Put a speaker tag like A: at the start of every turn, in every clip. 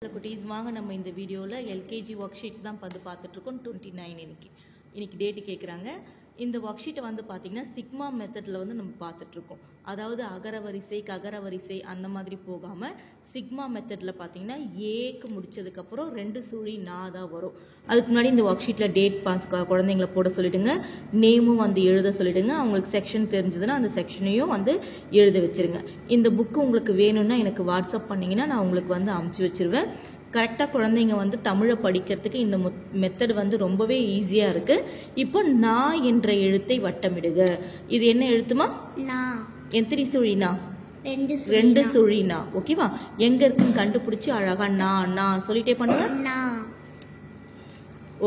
A: குட்டீஸ் வாங்க நம்ம இந்த வீடியோவில் எல்கேஜி ஒர்க் ஷீட் தான் பார்த்துட்ருக்கோம். 29 இன்னைக்கு டேட்டு கேட்குறாங்க. இந்த ஒர்க் ஷீட்டை வந்து பார்த்திங்கன்னா சிக்மா மெத்தடில் வந்து நம்ம பார்த்துட்ருக்கோம். அதாவது அகர வரிசை ககர வரிசை அந்த மாதிரி போகாமல் சிக்மா மெத்தடில் பார்த்திங்கன்னா ஏக்கு முடித்ததுக்கப்புறம் 2 சுழி நா தான் வரும். அதுக்கு முன்னாடி இந்த ஒர்க் ஷீட்டில் டேட் குழந்தைங்கள போட சொல்லிவிடுங்க. நேமும் வந்து எழுத சொல்லிவிடுங்க. அவங்களுக்கு செக்ஷன் தெரிஞ்சதுன்னா அந்த செக்ஷனையும் வந்து எழுத வச்சுருங்க. இந்த புக்கு உங்களுக்கு வேணும்னா எனக்கு வாட்ஸ்அப் பண்ணிங்கன்னா நான் உங்களுக்கு வந்து அமுச்சு வச்சுருவேன். கரெக்டாக குழந்தைங்க வந்து தமிழை படிக்கிறதுக்கு இந்த மெத்தட் வந்து ரொம்பவே ஈஸியாக இருக்குது. இப்போ நா என்ற எழுத்தை வட்டமிடுக. இது என்ன எழுத்துமா? எத்தனை சுழினா? 2 சுழினா. ஓகேவா? எங்க இருக்குன்னு கண்டுபிடிச்சி அழகா நான் சொல்லிட்டே பண்ணுங்க.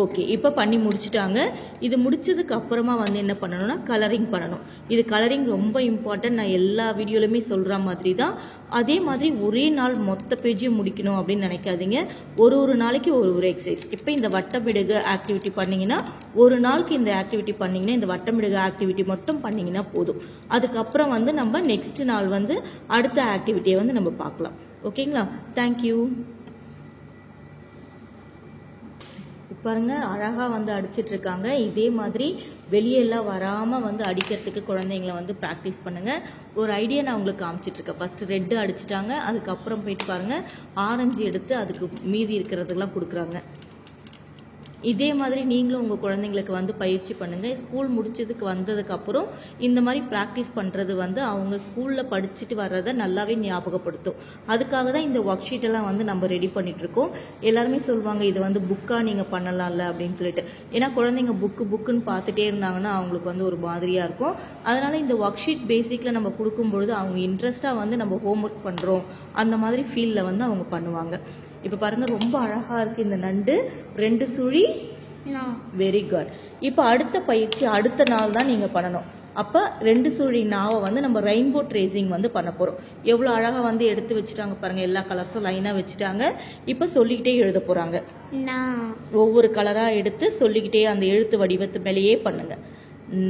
A: ஓகே, இப்போ பண்ணி முடிச்சுட்டாங்க. இது முடிச்சதுக்கு அப்புறமா வந்து என்ன பண்ணணும்னா கலரிங் பண்ணணும். இது கலரிங் ரொம்ப இம்பார்ட்டன்ட். நான் எல்லா வீடியோலையுமே சொல்கிற மாதிரி தான். அதே மாதிரி ஒரே நாள் மொத்த பேஜையும் முடிக்கணும் அப்படின்னு நினைக்காதீங்க. ஒரு நாளைக்கு ஒரு எக்ஸசைஸ். இப்போ இந்த வட்டமிடுக ஆக்டிவிட்டி பண்ணிங்கன்னா ஒரு நாளுக்கு இந்த ஆக்டிவிட்டி பண்ணிங்கன்னா இந்த வட்டமிடுக ஆக்டிவிட்டி மட்டும் பண்ணிங்கன்னா போதும். அதுக்கப்புறம் வந்து நம்ம நெக்ஸ்ட் நாள் வந்து அடுத்த ஆக்டிவிட்டியை வந்து நம்ம பார்க்கலாம். ஓகேங்களா? தேங்க்யூ. பாருங்க, அழகா வந்து அடிச்சிட்டு இருக்காங்க. இதே மாதிரி வெளியெல்லாம் வராம வந்து அடிக்கிறதுக்கு குழந்தைங்களை வந்து ப்ராக்டிஸ் பண்ணுங்க. ஒரு ஐடியா நான் உங்களுக்கு காமிச்சிட்டு இருக்கேன். ஃபர்ஸ்ட் ரெட்டு அடிச்சிட்டாங்க. அதுக்கப்புறம் போயிட்டு பாருங்க ஆரஞ்சு எடுத்து அதுக்கு மீதி இருக்கிறதுக்கெல்லாம் கொடுக்குறாங்க. இதே மாதிரி நீங்களும் உங்கள் குழந்தைங்களுக்கு வந்து பயிற்சி பண்ணுங்கள். ஸ்கூல் முடிச்சதுக்கு வந்ததுக்கப்புறம் இந்த மாதிரி ப்ராக்டிஸ் பண்ணுறது வந்து அவங்க ஸ்கூலில் படிச்சுட்டு வர்றதை நல்லாவே ஞாபகப்படுத்தும். அதுக்காக தான் இந்த ஒர்க் ஷீட்டெல்லாம் வந்து நம்ம ரெடி பண்ணிகிட்ருக்கோம். எல்லாருமே சொல்லுவாங்க இது வந்து புக்காக நீங்கள் பண்ணலாம்ல அப்படின்னு சொல்லிட்டு. ஏன்னா குழந்தைங்க புக்குன்னு பார்த்துட்டே இருந்தாங்கன்னா அவங்களுக்கு வந்து ஒரு மாதிரியாக இருக்கும். அதனால் இந்த ஒர்க் ஷீட் பேசிக்கில் நம்ம கொடுக்கும்பொழுது அவங்க இன்ட்ரெஸ்ட்டாக வந்து நம்ம ஹோம் ஒர்க் பண்ணுறோம் அந்த மாதிரி ஃபீலில் வந்து அவங்க பண்ணுவாங்க. இப்போ பாருங்க, ரொம்ப அழகா இருக்கு இந்த நண்டு. 2 சுழி. Very good. இப்போ அடுத்த பயிற்சி அடுத்த நாள் தான் நீங்க பண்ணணும். அப்ப 2 சுழி நாவை வந்து நம்ம ரெயின்போ ட்ரேசிங் வந்து பண்ண போறோம். எவ்வளவு அழகா வந்து எடுத்து வச்சுட்டாங்க பாருங்க. எல்லா கலர்ஸும் லைனா வச்சுட்டாங்க. இப்ப சொல்லிக்கிட்டே எழுத போறாங்க. ஒவ்வொரு கலரா எடுத்து சொல்லிக்கிட்டே அந்த எழுத்து வடிவத்து மேலேயே பண்ணுங்க.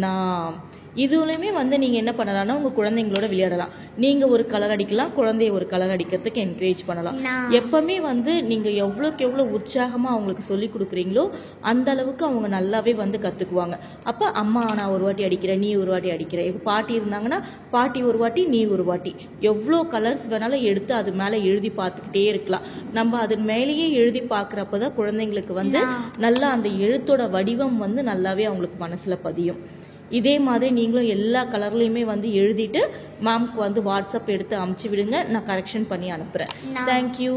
A: நான் இதுலையுமே வந்து நீங்கள் என்ன பண்ணலாம்னா உங்கள் குழந்தைங்களோட விளையாடலாம். நீங்கள் ஒரு கலர் அடிக்கலாம், குழந்தைய ஒரு கலர் அடிக்கிறதுக்கு என்கரேஜ் பண்ணலாம். எப்பவுமே வந்து நீங்கள் எவ்வளோக்கு எவ்வளோ உற்சாகமாக அவங்களுக்கு சொல்லி கொடுக்குறீங்களோ அந்த அளவுக்கு அவங்க நல்லாவே வந்து கற்றுக்குவாங்க. அப்போ அம்மா நான் ஒரு வாட்டி அடிக்கிறேன், நீ ஒரு வாட்டி அடிக்கிற. இப்போ பாட்டி இருந்தாங்கன்னா பாட்டி ஒரு வாட்டி, நீ ஒரு வாட்டி. எவ்வளோ கலர்ஸ் வேணாலும் எடுத்து அது மேலே எழுதி பார்த்துக்கிட்டே இருக்கலாம். நம்ம அது மேலேயே எழுதி பார்க்குறப்ப தான் குழந்தைங்களுக்கு வந்து நல்லா அந்த எழுத்தோட வடிவம் வந்து நல்லாவே அவங்களுக்கு மனசில் பதியும். இதே மாதிரி நீங்களும் எல்லா கலர்லையுமே வந்து எழுதிட்டு மேம்க்கு வந்து வாட்ஸ்அப் எடுத்து அமுச்சு விடுங்க. நான் கரெக்ஷன் பண்ணி அனுப்புகிறேன். தேங்க்யூ.